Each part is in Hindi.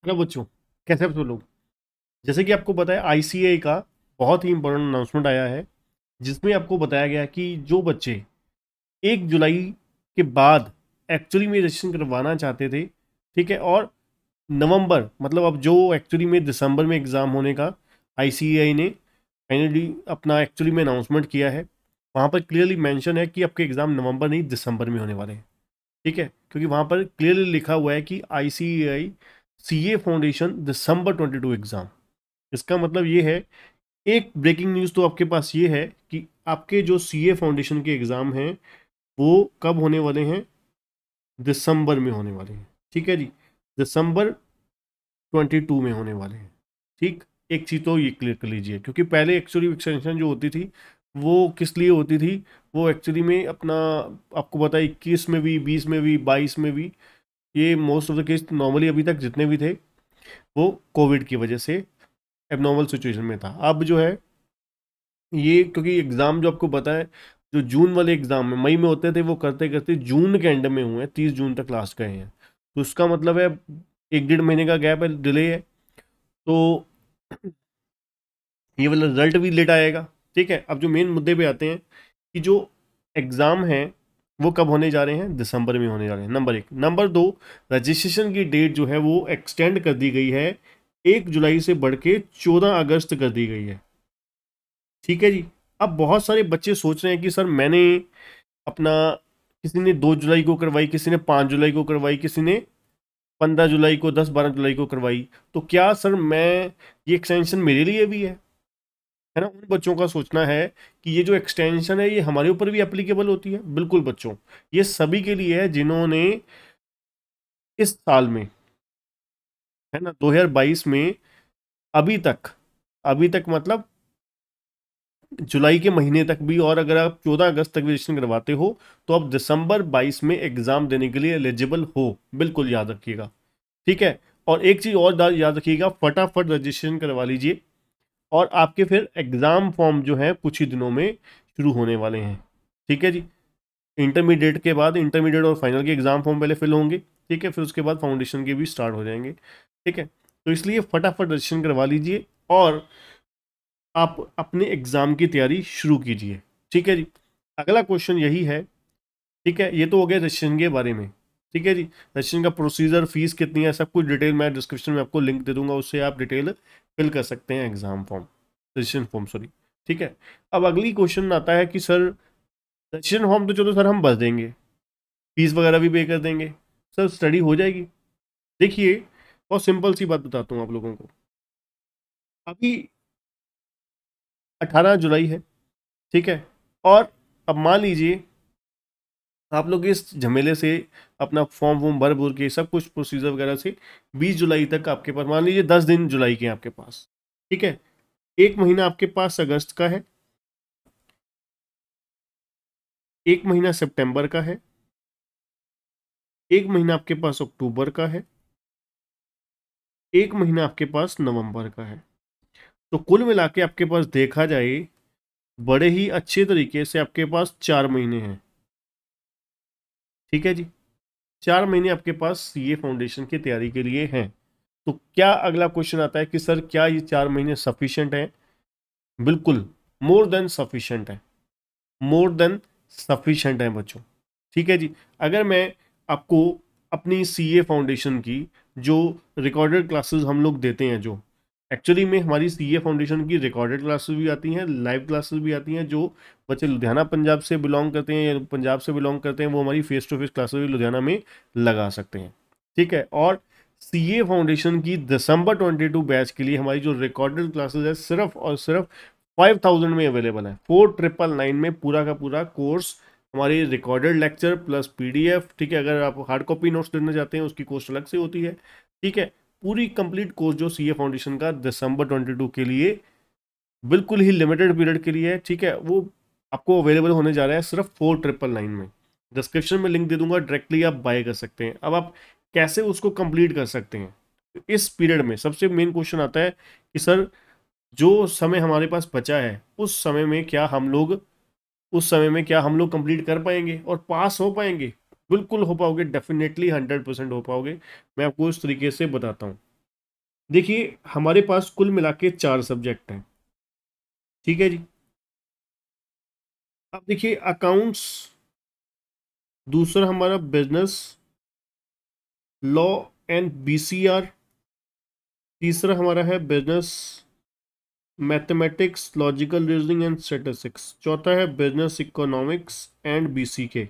हेलो बच्चों, कैसे आप सब लोग। जैसे कि आपको पता है आईसीएआई का बहुत ही इंपॉर्टेंट अनाउंसमेंट आया है, जिसमें आपको बताया गया कि जो बच्चे 1 जुलाई के बाद एक्चुअली में रजिस्ट्रेशन करवाना चाहते थे, ठीक है, और नवंबर मतलब अब जो एक्चुअली में दिसंबर में एग्ज़ाम होने का आईसीएआई ने फाइनली अपना एक्चुअली में अनाउंसमेंट किया है। वहाँ पर क्लियरली मेंशन है कि आपके एग्ज़ाम नवंबर नहीं दिसंबर में होने वाले हैं, ठीक है, क्योंकि वहाँ पर क्लियरली लिखा हुआ है कि आईसीएआई सीए फाउंडेशन दिसंबर 22 एग्ज़ाम। इसका मतलब ये है, एक ब्रेकिंग न्यूज़ तो आपके पास ये है कि आपके जो सीए फाउंडेशन के एग्ज़ाम हैं वो कब होने वाले हैं, दिसंबर में होने वाले हैं, ठीक है जी, दिसंबर 22 में होने वाले हैं। ठीक, एक चीज़ तो ये क्लियर कर लीजिए, क्योंकि पहले एक्चुअली एक्सटेंशन जो होती थी वो किस लिए होती थी, वो एक्चुअली में अपना आपको पता है 21 में भी, 20 में भी, 22 में भी, ये most of the case normally अभी तक जितने भी थे वो कोविड की वजह से एबनॉर्मल सिचुएशन में था। अब जो है ये, क्योंकि एग्ज़ाम जो आपको पता है जो जून वाले एग्ज़ाम में मई में होते थे वो करते करते जून के एंड में हुए हैं, 30 जून तक लास्ट गए हैं। तो उसका मतलब है 1 डेढ़ महीने का गैप है, डिले है। तो ये वाला रिजल्ट भी लेट आएगा। ठीक है, अब जो मेन मुद्दे पे आते हैं कि जो एग्ज़ाम हैं वो कब होने जा रहे हैं, दिसंबर में होने जा रहे हैं, नंबर 1। नंबर 2, रजिस्ट्रेशन की डेट जो है वो एक्सटेंड कर दी गई है, 1 जुलाई से बढ़ के 14 अगस्त कर दी गई है, ठीक है जी। अब बहुत सारे बच्चे सोच रहे हैं कि सर मैंने अपना, किसी ने 2 जुलाई को करवाई, किसी ने 5 जुलाई को करवाई, किसी ने 15 जुलाई को, 10 12 जुलाई को करवाई, तो क्या सर मैं, ये एक्सटेंशन मेरे लिए भी है ना। उन बच्चों का सोचना है कि ये जो एक्सटेंशन है ये हमारे ऊपर भी एप्लीकेबल होती है। बिल्कुल बच्चों, ये सभी के लिए है जिन्होंने इस साल में, है ना, 2022 में अभी तक मतलब जुलाई के महीने तक भी, और अगर आप 14 अगस्त तक रजिस्ट्रेशन करवाते हो तो आप दिसंबर 22 में एग्जाम देने के लिए एलिजिबल हो। बिल्कुल याद रखिएगा, ठीक है। और एक चीज और याद रखिएगा, फटाफट रजिस्ट्रेशन करवा लीजिए, और आपके फिर एग्जाम फॉर्म जो है कुछ ही दिनों में शुरू होने वाले हैं, ठीक है जी। इंटरमीडिएट के बाद, इंटरमीडिएट और फाइनल के एग्जाम फॉर्म पहले फिल होंगे, ठीक है, फिर उसके बाद फाउंडेशन के भी स्टार्ट हो जाएंगे, ठीक है। तो इसलिए फटाफट रजिस्ट्रेशन करवा लीजिए और आप अपने एग्जाम की तैयारी शुरू कीजिए, ठीक है जी। अगला क्वेश्चन यही है, ठीक है, ये तो हो गया रजिस्ट्रेशन के बारे में, ठीक है जी। रजिस्ट्रेशन का प्रोसीजर, फीस कितनी है, सब कुछ डिटेल मैं डिस्क्रिप्शन में आपको लिंक दे दूंगा, उससे आप डिटेल फिल कर सकते हैं exam form, registration form sorry, ठीक है। अब अगली क्वेश्चन आता है कि सर रजिस्ट्रेशन फॉर्म तो चलो सर हम भर देंगे, फीस वगैरह भी पे कर देंगे, सर स्टडी हो जाएगी। देखिए, बहुत सिंपल सी बात बताता हूँ आप लोगों को। अभी 18 जुलाई है, ठीक है, और अब मान लीजिए आप लोग इस झमेले से अपना फॉर्म वॉर्म भर भर के सब कुछ प्रोसीजर वगैरह से 20 जुलाई तक आपके पास, मान लीजिए 10 दिन जुलाई के हैं आपके पास, ठीक है। 1 महीना आपके पास अगस्त का है, 1 महीना सितंबर का है, 1 महीना आपके पास अक्टूबर का है, 1 महीना आपके पास नवंबर का है। तो कुल मिला के आपके पास देखा जाए बड़े ही अच्छे तरीके से आपके पास 4 महीने हैं, ठीक है जी। 4 महीने आपके पास सीए फाउंडेशन की तैयारी के लिए हैं। तो क्या अगला क्वेश्चन आता है कि सर क्या ये 4 महीने सफिशिएंट है। बिल्कुल, मोर देन सफिशिएंट है, मोर देन सफिशिएंट है बच्चों, ठीक है जी। अगर मैं आपको अपनी सीए फाउंडेशन की जो रिकॉर्डेड क्लासेस हम लोग देते हैं, जो एक्चुअली में हमारी सीए फाउंडेशन की रिकॉर्डेड क्लासेस भी आती हैं, लाइव क्लासेस भी आती हैं। जो बच्चे लुधियाना पंजाब से बिलोंग करते हैं या पंजाब से बिलोंग करते हैं वो हमारी फेस टू फेस क्लासेस भी लुधियाना में लगा सकते हैं, ठीक है। और सीए फाउंडेशन की दिसंबर 22 बैच के लिए हमारी जो रिकॉर्डेड क्लासेस है सिर्फ और सिर्फ 5000 में अवेलेबल है। 4999 में पूरा का पूरा कोर्स, हमारी रिकॉर्डेड लेक्चर प्लस पीडीएफ, ठीक है। अगर आप हार्ड कॉपी नोट्स लेना चाहते हैं उसकी कॉस्ट अलग से होती है, ठीक है। पूरी कंप्लीट कोर्स जो सीए फाउंडेशन का दिसंबर 22 के लिए बिल्कुल ही लिमिटेड पीरियड के लिए है, ठीक है, वो आपको अवेलेबल होने जा रहा है सिर्फ 4999 में। डिस्क्रिप्शन में लिंक दे दूंगा, डायरेक्टली आप बाय कर सकते हैं। अब आप कैसे उसको कंप्लीट कर सकते हैं, इस पीरियड में सबसे मेन क्वेश्चन आता है कि सर जो समय हमारे पास बचा है उस समय में क्या हम लोग कंप्लीट कर पाएंगे और पास हो पाएंगे। बिल्कुल हो पाओगे, डेफिनेटली 100% हो पाओगे। मैं आपको इस तरीके से बताता हूँ। देखिए हमारे पास कुल मिला के 4 सब्जेक्ट हैं, ठीक है जी। अब देखिए अकाउंट्स, दूसरा हमारा बिजनेस, लॉ एंड बीसीआर, तीसरा हमारा है business mathematics, logical reasoning and statistics, चौथा है बिजनेस इकोनॉमिक्स एंड बीसीके।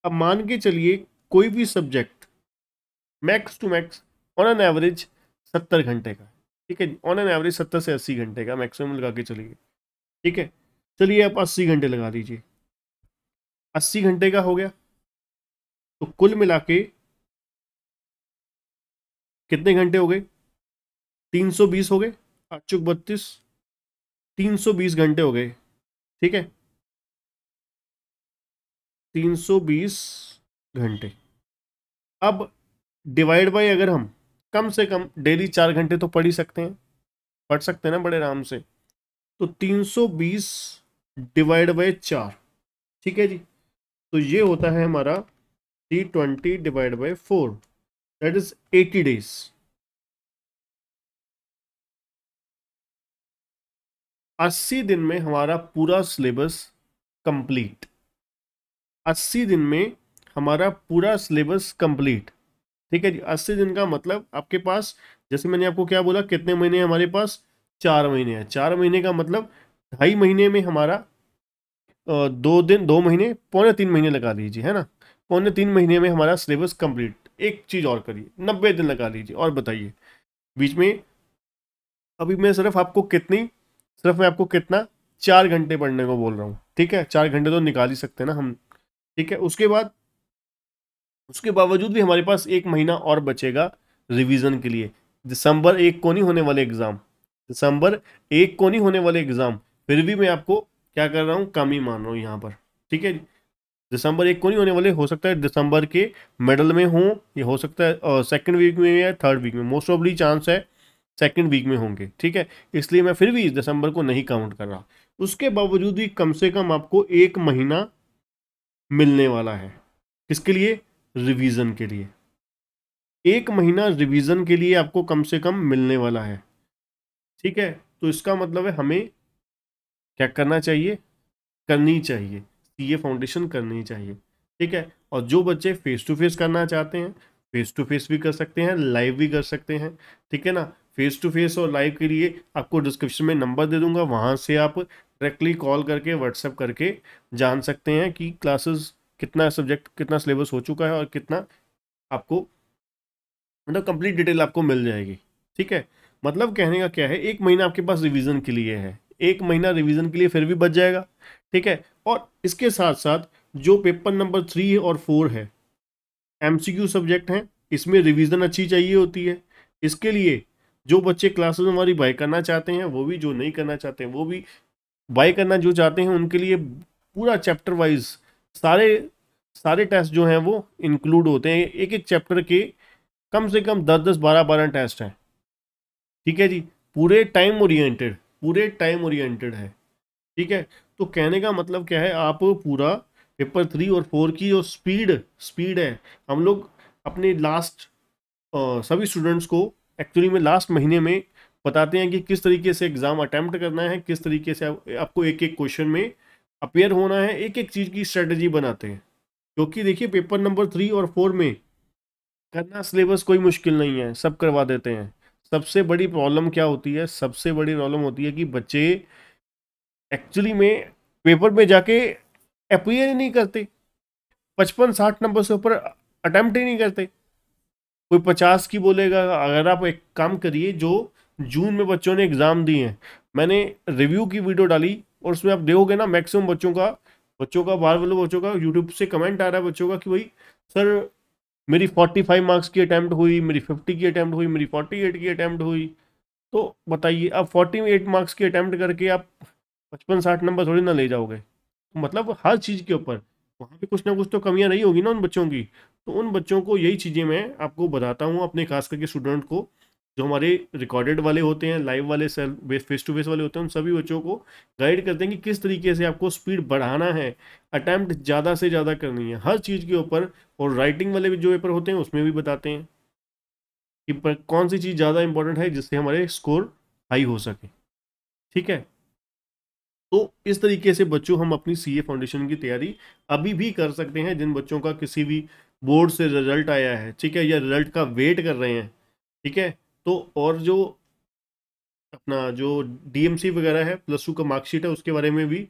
अब मान के चलिए कोई भी subject max to max on an average 70 घंटे का है, ठीक है जी। ऑन एन एवरेज 70 से 80 घंटे का मैक्सिमम लगा के चलिए, ठीक है। चलिए आप 80 घंटे लगा दीजिए, 80 घंटे का हो गया, तो कुल मिला के कितने घंटे हो गए? 320 हो गए, 8 चुक 32, 320 घंटे हो गए, ठीक है। 320 घंटे। अब डिवाइड बाय, अगर हम कम से कम डेली 4 घंटे तो पढ़ ही सकते हैं, पढ़ सकते हैं ना बड़े आराम से, तो 320 डिवाइड बाय 4, ठीक है जी। तो ये होता है हमारा 320 divide by 4, that is 80 days. 80 दिन में हमारा पूरा सिलेबस कंप्लीट। 80 दिन में हमारा पूरा सिलेबस कंप्लीट, ठीक है जी। 80 दिन का मतलब आपके पास, जैसे मैंने आपको क्या बोला, कितने महीने हैं हमारे पास? 4 महीने हैं। 4 महीने का मतलब 2.5 महीने में हमारा 2 दिन, 2 महीने, पौने 3 महीने लगा लीजिए, है ना। पौने 3 महीने में हमारा सिलेबस कंप्लीट। एक चीज और करिए, 90 दिन लगा लीजिए और बताइए बीच में। अभी मैं सिर्फ मैं आपको कितना 4 घंटे पढ़ने को बोल रहा हूँ, ठीक है। 4 घंटे तो निकाल ही सकते हैं ना हम, ठीक है। उसके बावजूद भी हमारे पास 1 महीना और बचेगा रिवीजन के लिए। दिसंबर 1 को नहीं होने वाले एग्जाम, दिसंबर 1 को नहीं होने वाले एग्जाम, फिर भी मैं आपको क्या कर रहा हूँ, कम ही मान रहा हूँ यहाँ पर, ठीक है। दिसंबर 1 को नहीं होने वाले, हो सकता है दिसंबर के मिडल में हो, ये हो सकता है सेकंड वीक में या थर्ड वीक में, मोस्ट ऑफली चांस है सेकंड वीक में होंगे, ठीक है। इसलिए मैं फिर भी इस दिसंबर को नहीं काउंट कर रहा। उसके बावजूद भी कम से कम आपको 1 महीना मिलने वाला है, किसके लिए? रिवीजन के लिए। 1 महीना रिवीजन के लिए आपको कम से कम मिलने वाला है, ठीक है। तो इसका मतलब है हमें क्या करना चाहिए, करनी चाहिए, सीए फाउंडेशन करनी चाहिए, ठीक है। और जो बच्चे फेस टू फेस करना चाहते हैं, फेस टू फेस भी कर सकते हैं, लाइव भी कर सकते हैं, ठीक है ना। फेस टू फेस और लाइव के लिए आपको डिस्क्रिप्शन में नंबर दे दूंगा, वहां से आप डायरेक्टली कॉल करके, व्हाट्सएप करके जान सकते हैं कि क्लासेस, कितना सब्जेक्ट, कितना सिलेबस हो चुका है और कितना आपको, मतलब कंप्लीट डिटेल आपको मिल जाएगी, ठीक है। मतलब कहने का क्या है, 1 महीना आपके पास रिवीजन के लिए है, 1 महीना रिवीजन के लिए फिर भी बच जाएगा, ठीक है। और इसके साथ साथ जो पेपर नंबर 3 और 4 है, एमसीक्यू सब्जेक्ट हैं, इसमें रिवीजन अच्छी चाहिए होती है। इसके लिए जो बच्चे क्लासेस हमारी बाय करना चाहते हैं वो भी, जो नहीं करना चाहते हैं वो भी, बाय करना जो चाहते हैं उनके लिए पूरा चैप्टर वाइज सारे सारे टेस्ट जो हैं वो इंक्लूड होते हैं। एक एक चैप्टर के कम से कम 10-10, 12-12 टेस्ट हैं, ठीक है जी। पूरे टाइम ओरिएंटेड, पूरे टाइम ओरिएंटेड है, ठीक है। तो कहने का मतलब क्या है, आप पूरा पेपर 3 और 4 की जो स्पीड स्पीड है, हम लोग अपने लास्ट सभी स्टूडेंट्स को एक्चुअली में लास्ट महीने में बताते हैं कि किस तरीके से एग्जाम अटेम्प्ट करना है, किस तरीके से आपको एक एक क्वेश्चन में अपेयर होना है, एक एक चीज़ की स्ट्रेटजी बनाते हैं। क्योंकि देखिए पेपर नंबर 3 और 4 में करना सिलेबस कोई मुश्किल नहीं है, सब करवा देते हैं। सबसे बड़ी प्रॉब्लम क्या होती है, सबसे बड़ी प्रॉब्लम होती है कि बच्चे एक्चुअली में पेपर में जाके अपियर ही नहीं करते, 55-60 नंबर से ऊपर अटेम्प्ट ही नहीं करते। कोई 50 की बोलेगा। अगर आप एक काम करिए, जो जून में बच्चों ने एग्जाम दिए हैं, मैंने रिव्यू की वीडियो डाली और उसमें आप देखोगे ना, मैक्सिमम बच्चों का बाहर वाले बच्चों का यूट्यूब से कमेंट आ रहा है बच्चों का कि भाई सर मेरी 45 मार्क्स की अटैम्प्ट हुई, मेरी 50 की अटैम्प्ट हुई, मेरी 48 की अटैम्प्ट हुई। तो बताइए, अब 48 मार्क्स की अटैम्प्ट करके आप 55-60 नंबर थोड़ी ना ले जाओगे। तो मतलब हर चीज़ के ऊपर वहाँ पे कुछ ना कुछ तो कमियां रही होगी ना उन बच्चों की। तो उन बच्चों को यही चीज़ें मैं आपको बताता हूँ, अपने खास करके स्टूडेंट को, जो हमारे रिकॉर्डेड वाले होते हैं, लाइव वाले, फेस टू फेस वाले होते हैं, उन सभी बच्चों को गाइड करते हैं कि किस तरीके से आपको स्पीड बढ़ाना है, अटैम्प्ट ज़्यादा से ज़्यादा करनी है हर चीज़ के ऊपर। और राइटिंग वाले भी जो पेपर होते हैं उसमें भी बताते हैं कि कौन सी चीज़ ज़्यादा इंपॉर्टेंट है जिससे हमारे स्कोर हाई हो सके। ठीक है, तो इस तरीके से बच्चों हम अपनी सीए फाउंडेशन की तैयारी अभी भी कर सकते हैं। जिन बच्चों का किसी भी बोर्ड से रिजल्ट आया है, ठीक है, या रिजल्ट का वेट कर रहे हैं, ठीक है, तो और जो अपना जो डीएमसी वगैरह है, +2 का मार्कशीट है, उसके बारे में भी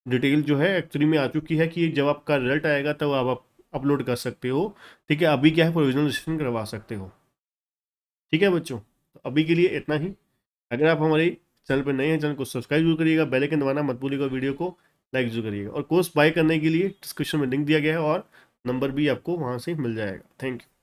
डिटेल जो है एक्चुअली में आ चुकी है कि जब आपका रिजल्ट आएगा तब आप अपलोड कर सकते हो। ठीक है, अभी क्या है, प्रोविजनल रजिस्ट्रेशन करवा सकते हो। ठीक है बच्चों, तो अभी के लिए इतना ही। अगर आप हमारे चैनल पर नए हैं, चैनल को सब्सक्राइब जरूर करिएगा, बेल आइकन दबाना मत भूलिएगा, वीडियो को लाइक जरूर करिएगा, और कोर्स बाय करने के लिए डिस्क्रिप्शन में लिंक दिया गया है और नंबर भी आपको वहाँ से मिल जाएगा। Thank you.